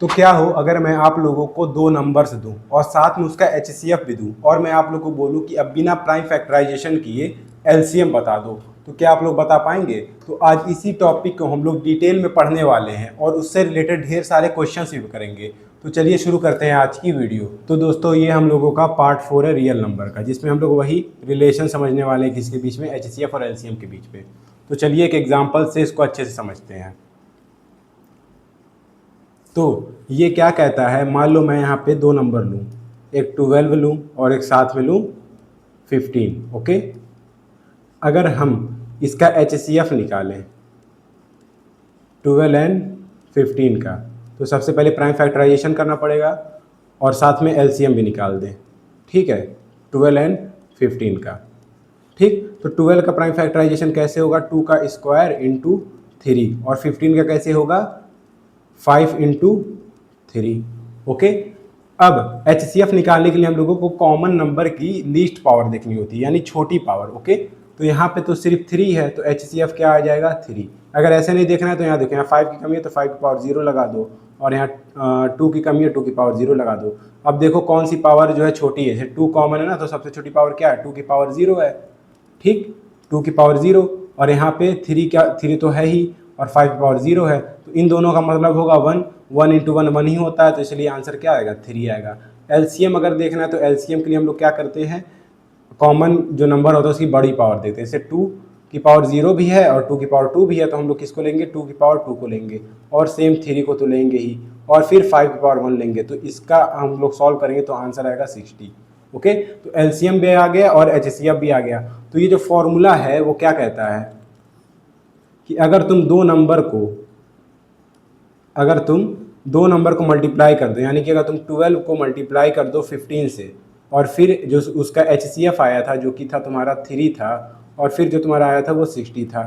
तो क्या हो अगर मैं आप लोगों को दो नंबर्स दूं और साथ में उसका एचसीएफ भी दूं और मैं आप लोगों को बोलूं कि अब बिना प्राइम फैक्टराइजेशन किए एलसीएम बता दो, तो क्या आप लोग बता पाएंगे? तो आज इसी टॉपिक को हम लोग डिटेल में पढ़ने वाले हैं और उससे रिलेटेड ढेर सारे क्वेश्चंस भी करेंगे। तो चलिए शुरू करते हैं आज की वीडियो। तो दोस्तों ये हम लोगों का पार्ट 4 है रियल नंबर का, जिसमें हम लोग वही रिलेशन समझने वाले हैं किसके बीच में, एचसीएफ और एलसीएम के बीच में। तो चलिए एक एग्जाम्पल से इसको अच्छे से समझते हैं। तो ये क्या कहता है, मान लो मैं यहाँ पे दो नंबर लूँ, एक 12 लूँ और एक साथ में लूँ 15। ओके, अगर हम इसका एचसीएफ निकालें 12 एंड 15 का, तो सबसे पहले प्राइम फैक्टराइजेशन करना पड़ेगा और साथ में एलसीएम भी निकाल दें। ठीक है, 12 एंड 15 का। ठीक, तो 12 का प्राइम फैक्टराइजेशन कैसे होगा, 2 का स्क्वायर इंटू 3, और 15 का कैसे होगा, 5 इंटू 3। ओके, अब एचसीएफ निकालने के लिए हम लोगों को कॉमन नंबर की लीस्ट पावर देखनी होती है, यानी छोटी पावर। ओके, तो यहाँ पे तो सिर्फ 3 है, तो एचसीएफ क्या आ जाएगा, 3। अगर ऐसे नहीं देखना है तो यहाँ देखो, यहाँ 5 की कमी है तो 5 की पावर 0 लगा दो, और यहाँ 2 की कमी है 2 की पावर 0 लगा दो। अब देखो कौन सी पावर जो है छोटी है, जैसे 2 कॉमन है ना, तो सबसे छोटी पावर क्या है, 2 की पावर 0 है। ठीक, 2 की पावर 0, और यहाँ पे 3 क्या, 3 तो है ही, और 5 की पावर 0 है, तो इन दोनों का मतलब होगा 1, 1 इंटू 1 1 ही होता है, तो इसलिए आंसर क्या आएगा, 3 आएगा। एलसीएम अगर देखना है तो एलसीएम के लिए हम लोग क्या करते हैं, कॉमन जो नंबर होता है उसकी बड़ी पावर देते हैं। जैसे 2 की पावर 0 भी है और 2 की पावर 2 भी है, तो हम लोग किसको लेंगे, 2 की पावर 2 को लेंगे, और सेम 3 को तो लेंगे ही, और फिर 5 की पावर 1 लेंगे। तो इसका हम लोग सॉल्व करेंगे तो आंसर आएगा 60। ओके, तो एलसीएम भी आ गया और एचसीएफ भी आ गया। तो ये जो फॉर्मूला है वो क्या कहता है कि अगर तुम दो नंबर को मल्टीप्लाई कर दो, यानी कि अगर तुम 12 को मल्टीप्लाई कर दो 15 से, और फिर जो उसका एचसीएफ आया था जो कि था तुम्हारा 3 था, और फिर जो तुम्हारा आया था वो 60 था,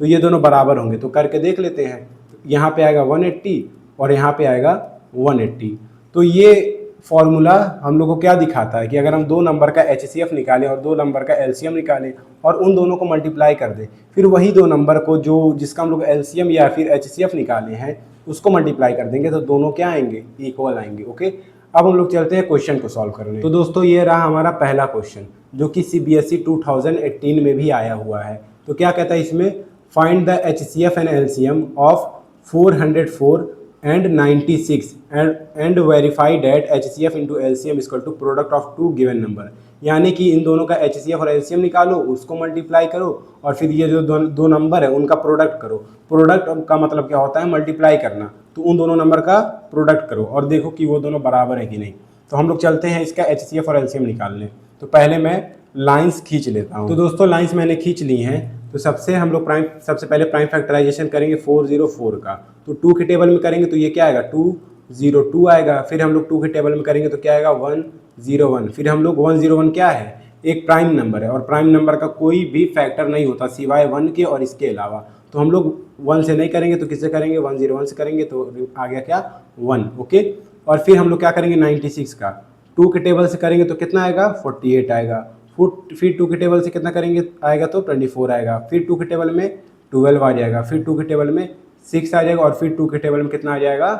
तो ये दोनों बराबर होंगे। तो करके देख लेते हैं, यहाँ पे आएगा 180 और यहाँ पे आएगा 180। तो ये फॉर्मूला हम लोग को क्या दिखाता है कि अगर हम दो नंबर का एचसीएफ निकालें और दो नंबर का एलसीएम निकालें और उन दोनों को मल्टीप्लाई कर दें, फिर वही दो नंबर को जो जिसका हम लोग एलसीएम या फिर एचसीएफ निकाले हैं उसको मल्टीप्लाई कर देंगे, तो दोनों क्या आएंगे, इक्वल आएंगे। ओके, अब हम लोग चलते हैं क्वेश्चन को सॉल्व करने। तो दोस्तों ये रहा हमारा पहला क्वेश्चन, जो कि सीबीएसई 2018 में भी आया हुआ है। तो क्या कहता है इसमें, find the HCF and LCM of 404 and 96 and verify that HCF into LCM is equal to product of two given number। यानी कि इन दोनों का HCF और LCM निकालो, उसको मल्टीप्लाई करो, और फिर ये जो दो नंबर है उनका प्रोडक्ट करो। प्रोडक्ट का मतलब क्या होता है, मल्टीप्लाई करना, तो उन दोनों नंबर का प्रोडक्ट करो और देखो कि वो दोनों बराबर है कि नहीं। तो हम लोग चलते हैं इसका HCF और LCM निकालने। तो पहले मैं लाइन्स खींच लेता हूँ। तो दोस्तों लाइन्स मैंने खींच ली हैं। तो सबसे पहले प्राइम फैक्टराइजेशन करेंगे 404 का, तो 2 के टेबल में करेंगे तो ये क्या आएगा, 202 आएगा। फिर हम लोग 2 के टेबल में करेंगे तो क्या आएगा, 101। फिर हम लोग 101 क्या है, एक प्राइम नंबर है, और प्राइम नंबर का कोई भी फैक्टर नहीं होता सिवाय 1 के और इसके अलावा। तो हम लोग 1 से नहीं करेंगे तो किससे करेंगे, 101 से करेंगे, तो आ गया क्या, 1। ओके, और फिर हम लोग क्या करेंगे 96 का, 2 के टेबल से करेंगे तो कितना आएगा, 48 आएगा। फिर 2 के टेबल से कितना करेंगे आएगा, तो 24 आएगा। फिर 2 के टेबल में 12 आ जाएगा, फिर 2 के टेबल में 6 आ जाएगा, और फिर 2 के टेबल में कितना आ जाएगा,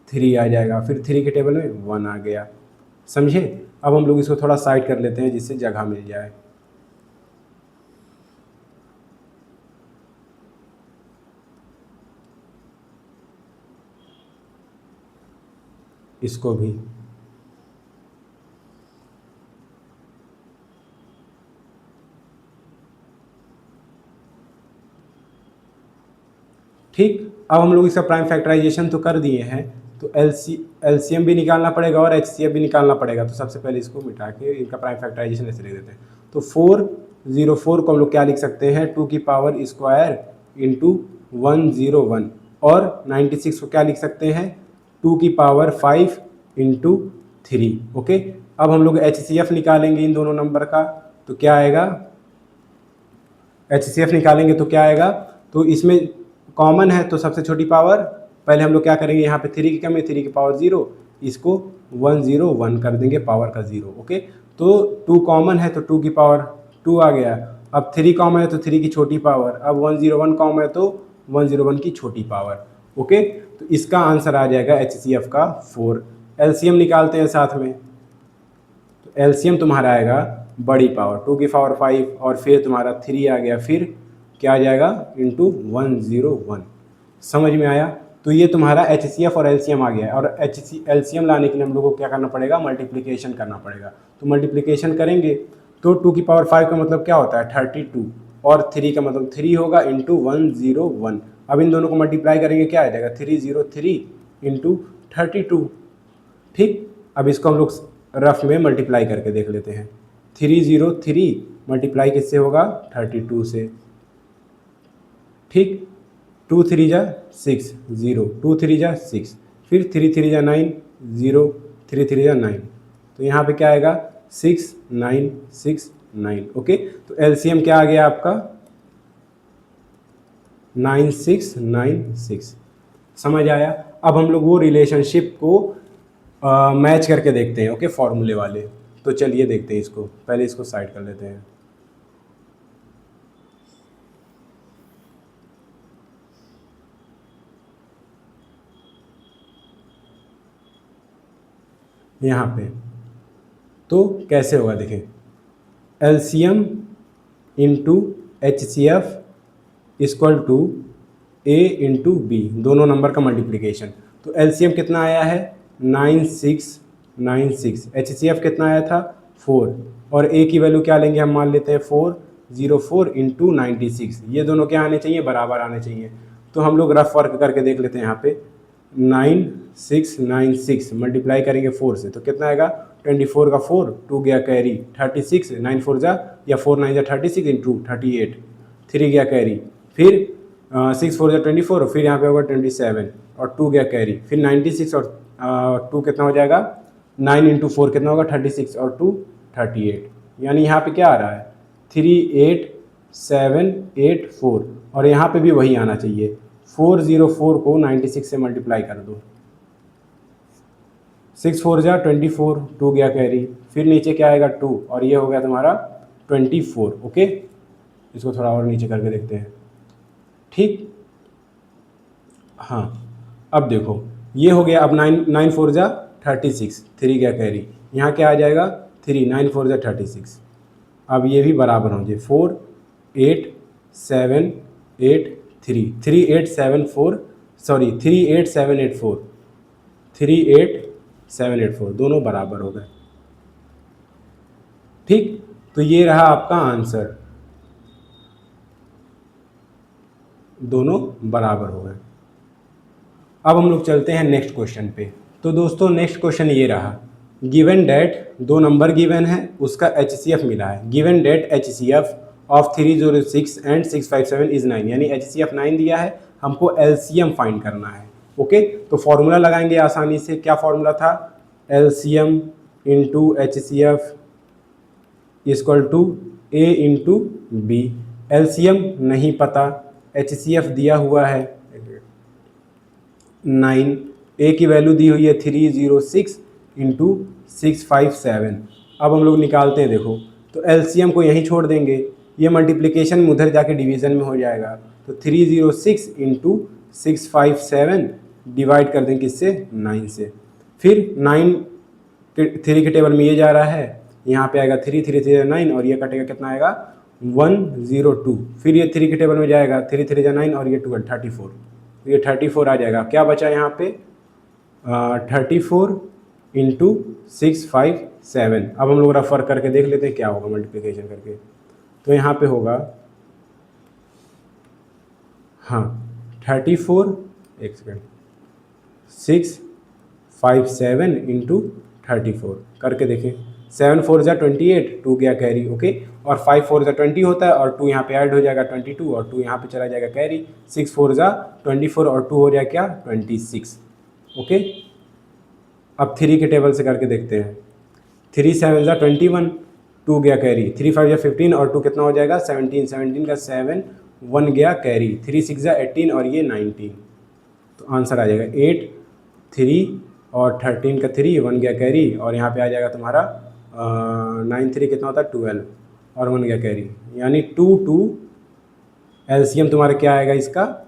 3 आ जाएगा। फिर 3 के टेबल में 1 आ गया। समझे? अब हम लोग इसको थोड़ा साइड कर लेते हैं जिससे जगह मिल जाए। इसको भी ठीक। अब हम लोग इसका प्राइम फैक्टराइजेशन तो कर दिए हैं, तो एलसीएम भी निकालना पड़ेगा और एचसीएफ भी निकालना पड़ेगा। तो सबसे पहले इसको मिटा के इनका प्राइम फैक्टराइजेशन ऐसे लिख देते हैं। तो 404 को हम लोग क्या लिख सकते हैं, 2 की पावर स्क्वायर इंटू 101, और 96 को क्या लिख सकते हैं, 2 की पावर 5 इंटू 3। ओके, अब हम लोग एचसीएफ निकालेंगे इन दोनों नंबर का, तो क्या आएगा, एचसीएफ निकालेंगे तो क्या आएगा, तो इसमें कॉमन है तो सबसे छोटी पावर, पहले हम लोग क्या करेंगे, यहाँ पे 3 की कमी है, 3 की पावर 0, इसको 101 कर देंगे पावर का 0। ओके, तो 2 कॉमन है तो 2 की पावर 2 आ गया। अब 3 कॉमन है तो 3 की छोटी पावर, अब 101 कॉमन है तो 101 की छोटी पावर। ओके, तो इसका आंसर आ जाएगा HCF का 4। एलसीएम निकालते हैं साथ में, तो एलसीएम तुम्हारा आएगा बड़ी पावर 2 की पावर 5 और फिर तुम्हारा 3 आ गया, फिर क्या आ जाएगा इंटू 101। समझ में आया? तो ये तुम्हारा HCF और LCM आ गया है। और LCM लाने के लिए हम लोग को क्या करना पड़ेगा, मल्टीप्लिकेशन करना पड़ेगा। तो मल्टीप्लिकेशन करेंगे तो 2 की पावर 5 का मतलब क्या होता है 32 और 3 का मतलब 3 होगा इंटू 101। अब इन दोनों को मल्टीप्लाई करेंगे क्या आ जाएगा 303 इंटू 32। ठीक, अब इसको हम लोग रफ में मल्टीप्लाई करके देख लेते हैं। 303 मल्टीप्लाई किससे होगा 32 से। ठीक, 2 3 जा 6 0, 2 3 जा 6, फिर 3 3 जा 9 0, 3 3 जा 9, तो यहाँ पे क्या आएगा 6 9 6 9। ओके, तो एलसीएम क्या आ गया आपका 9696। समझ आया? अब हम लोग वो रिलेशनशिप को मैच करके देखते हैं। ओके, फॉर्मूले वाले। तो चलिए देखते हैं इसको, पहले इसको साइड कर लेते हैं। यहाँ पे तो कैसे होगा देखें, LCM into HCF equal to A into B, दोनों नंबर का मल्टीप्लिकेशन। तो एलसीएम कितना आया है 9696, HCF कितना आया था 4 और A की वैल्यू क्या लेंगे हम, मान लेते हैं 404 इंटू 96। ये दोनों क्या आने चाहिए, बराबर आने चाहिए। तो हम लोग रफ वर्क करके देख लेते हैं। यहाँ पे 9696 मल्टीप्लाई करेंगे 4 से तो कितना आएगा 24 का 4, 2 गया कैरी 36, 9 4 जा या 4 9 जा 36 इंटू 38, 3 गया कैरी, फिर 6 4 जा 24, फिर यहाँ पे होगा 27 और 2 गया कैरी, फिर 96 और 2 कितना हो जाएगा 9 इंटू 4 कितना होगा 36 और 2 38। यानी यहाँ पे क्या आ रहा है 38784 और यहाँ पे भी वही आना चाहिए। 404 को 96 से मल्टीप्लाई कर दो, 6 4 जा 24, 2 गया कैरी, फिर नीचे क्या आएगा 2 और ये हो गया तुम्हारा 24। ओके, इसको थोड़ा और नीचे करके देखते हैं। ठीक, हाँ, अब देखो ये हो गया। अब 9 4 जा 36, 3 गया कैरी, यहाँ क्या आ जाएगा 3, 9 4 जा 36। अब ये भी बराबर होंगे 4 8 7 8 3, 3874 सॉरी 38784, 38784 दोनों बराबर हो गए। ठीक, तो ये रहा आपका आंसर, दोनों बराबर हो गए। अब हम लोग चलते हैं नेक्स्ट क्वेश्चन पे। तो दोस्तों नेक्स्ट क्वेश्चन ये रहा, गिवन डेट, दो नंबर गिवन है, उसका HCF मिला है। Given that HCF of 306 and 657 is 9, यानी HCF 9 दिया है, हमको LCM फाइंड करना है। ओके, तो फॉर्मूला लगाएंगे आसानी से। क्या फॉर्मूला था, LCM into HCF equal to A into B. LCM नहीं पता, HCF दिया हुआ है 9, A की वैल्यू दी हुई है 306 इंटू 657। अब हम लोग निकालते हैं। देखो, तो LCM को यहीं छोड़ देंगे, ये मल्टीप्लिकेशन में उधर जाके डिवीज़न में हो जाएगा। तो 306 इंटू 657 डिवाइड कर देंगे किससे 9 से। फिर 9 3 के टेबल में ये जा रहा है, यहाँ पे आएगा 3 3 3 9 और ये कटेगा कितना आएगा 102। फिर ये 3 के टेबल में जाएगा 3 3 9 और ये 12 34, तो ये 34 आ जाएगा। क्या बचा यहाँ पे 34 इंटू 657। अब हम लोग रेफर करके देख लेते हैं क्या होगा मल्टीप्लिकेशन करके। तो यहाँ पे होगा हाँ 34, एक सेकेंड 657 इंटू 34 करके देखें। 7 4 जा 28, 2 गया कैरी। ओके, और 5 4 जा 20 होता है और 2 यहाँ पे ऐड हो जाएगा 22 और 2 यहाँ पे चला जाएगा कैरी। 6 4 जा 24 और 2 हो जाएगा क्या 26। ओके, अब 3 के टेबल से करके देखते हैं। 3 7 जा 21, 2 गया कैरी। 3 5 जा 15 और 2 कितना हो जाएगा 17, 17 का 7 1 गया कैरी। 3 6 जा 18 और ये 19, तो आंसर आ जाएगा 8 3 और 13 का 3 1 गया कैरी और यहाँ पे आ जाएगा तुम्हारा 9 3 कितना होता है 12 और 1 गया कैरी, यानी 2 2। एलसीएम तुम्हारा क्या आएगा इसका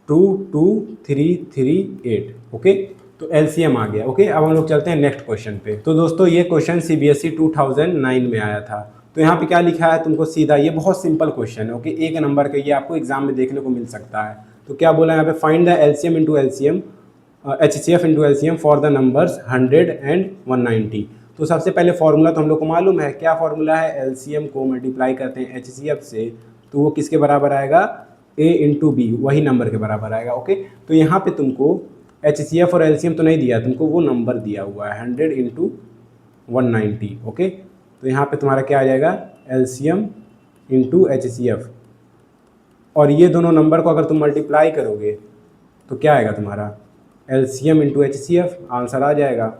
22338। ओके, तो एलसीएम आ गया। ओके, अब हम लोग चलते हैं नेक्स्ट क्वेश्चन पे। तो दोस्तों ये क्वेश्चन सीबीएसई 2009 में आया था। तो यहाँ पे क्या लिखा है तुमको सीधा, ये बहुत सिंपल क्वेश्चन है। ओके, एक नंबर का, ये आपको एग्जाम में देखने को मिल सकता है। तो क्या बोला है यहाँ पे, find the LCM into LCM HCF into LCM for the numbers 100 and 190। तो सबसे पहले फॉर्मूला तो हम लोग को मालूम है, क्या फॉर्मूला है, एलसीएम को मल्टीप्लाई करते हैं HCF से तो वो किसके बराबर आएगा, A इंटू बी, वही नंबर के बराबर आएगा। ओके, तो यहाँ पे तुमको HCF और एलसीएम तो नहीं दिया, तुमको वो नंबर दिया हुआ है 100 इंटू 190। ओके, तो यहाँ पे तुम्हारा क्या आ जाएगा, एलसीएम इंटू HCF, और ये दोनों नंबर को अगर तुम मल्टीप्लाई करोगे तो क्या आएगा तुम्हारा, एलसीएम इंटू HCF, आंसर आ जाएगा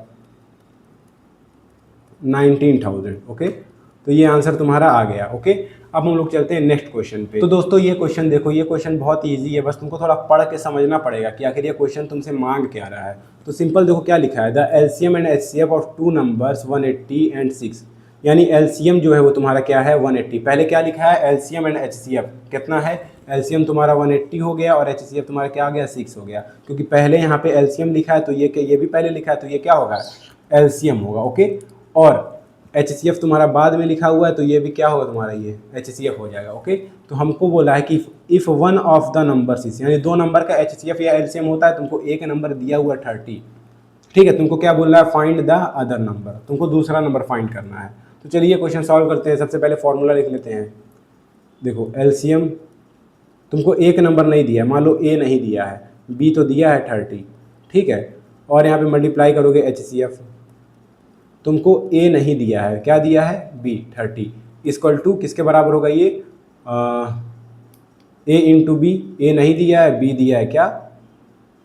19,000। ओके, तो ये आंसर तुम्हारा आ गया। ओके, अब हम लोग चलते हैं नेक्स्ट क्वेश्चन पे। तो दोस्तों ये क्वेश्चन देखो, ये क्वेश्चन बहुत इजी है, बस तुमको थोड़ा पढ़ के समझना पड़ेगा कि आखिर ये क्वेश्चन तुमसे मांग क्या रहा है। तो सिंपल देखो क्या लिखा है, the LCM and HCF of two numbers 180 and 6। यानी एलसीएम जो है वो तुम्हारा क्या है, 180। पहले क्या लिखा है, एलसीएम एंड HCF कितना है, एलसीएम तुम्हारा 180 हो गया और HCF तुम्हारा क्या आ गया, 6 हो गया। क्योंकि पहले यहाँ पे एलसीएम लिखा है तो ये भी पहले लिखा है, तो ये क्या होगा, एलसीएम होगा। ओके, और HCF तुम्हारा बाद में लिखा हुआ है तो ये भी क्या होगा तुम्हारा, ये HCF हो जाएगा। ओके, तो हमको बोला है कि if one of the number is, यानी दो नंबर का HCF या LCM होता है, तुमको एक नंबर दिया हुआ 30। ठीक है, तुमको क्या बोल रहा है, फाइंड द अदर नंबर, तुमको दूसरा नंबर फाइंड करना है। तो चलिए क्वेश्चन सॉल्व करते हैं। सबसे पहले फॉर्मूला लिख लेते हैं। देखो एलसीएम, तुमको एक नंबर नहीं दिया, मान लो A नहीं दिया है, B तो दिया है 30। ठीक है, और यहाँ पे मल्टीप्लाई करोगे HCF, तुमको A नहीं दिया है, क्या दिया है, B 30, इक्वल टू किसके बराबर होगा ये, A इंटू बी, A नहीं दिया है, B दिया है क्या,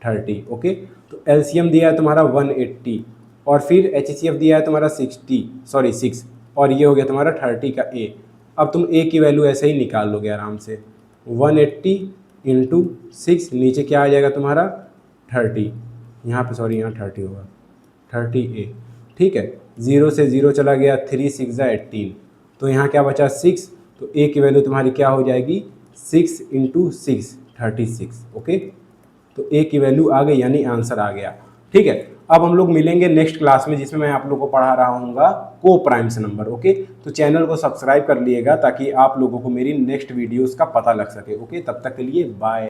30। ओके, तो एलसीएम दिया है तुम्हारा 180 और फिर HCF दिया है तुम्हारा 6, और ये हो गया तुम्हारा 30 का A। अब तुम A की वैल्यू ऐसे ही निकाल लोगे आराम से, 180 इंटू 6, नीचे क्या आ जाएगा तुम्हारा 30, यहाँ पे सॉरी यहाँ 30 होगा, 30A। ठीक है, 0 से 0 चला गया, 3 6 18, तो यहाँ क्या बचा 6, तो A की वैल्यू तुम्हारी क्या हो जाएगी, 6 इंटू 6 36। ओके, तो A की वैल्यू आ गई, यानी आंसर आ गया। ठीक है, अब हम लोग मिलेंगे नेक्स्ट क्लास में, जिसमें मैं आप लोगों को पढ़ा रहा हूँगा को प्राइम्स नंबर। ओके, तो चैनल को सब्सक्राइब कर लिएगा ताकि आप लोगों को मेरी नेक्स्ट वीडियोस का पता लग सके। ओके, तब तक के लिए बाय।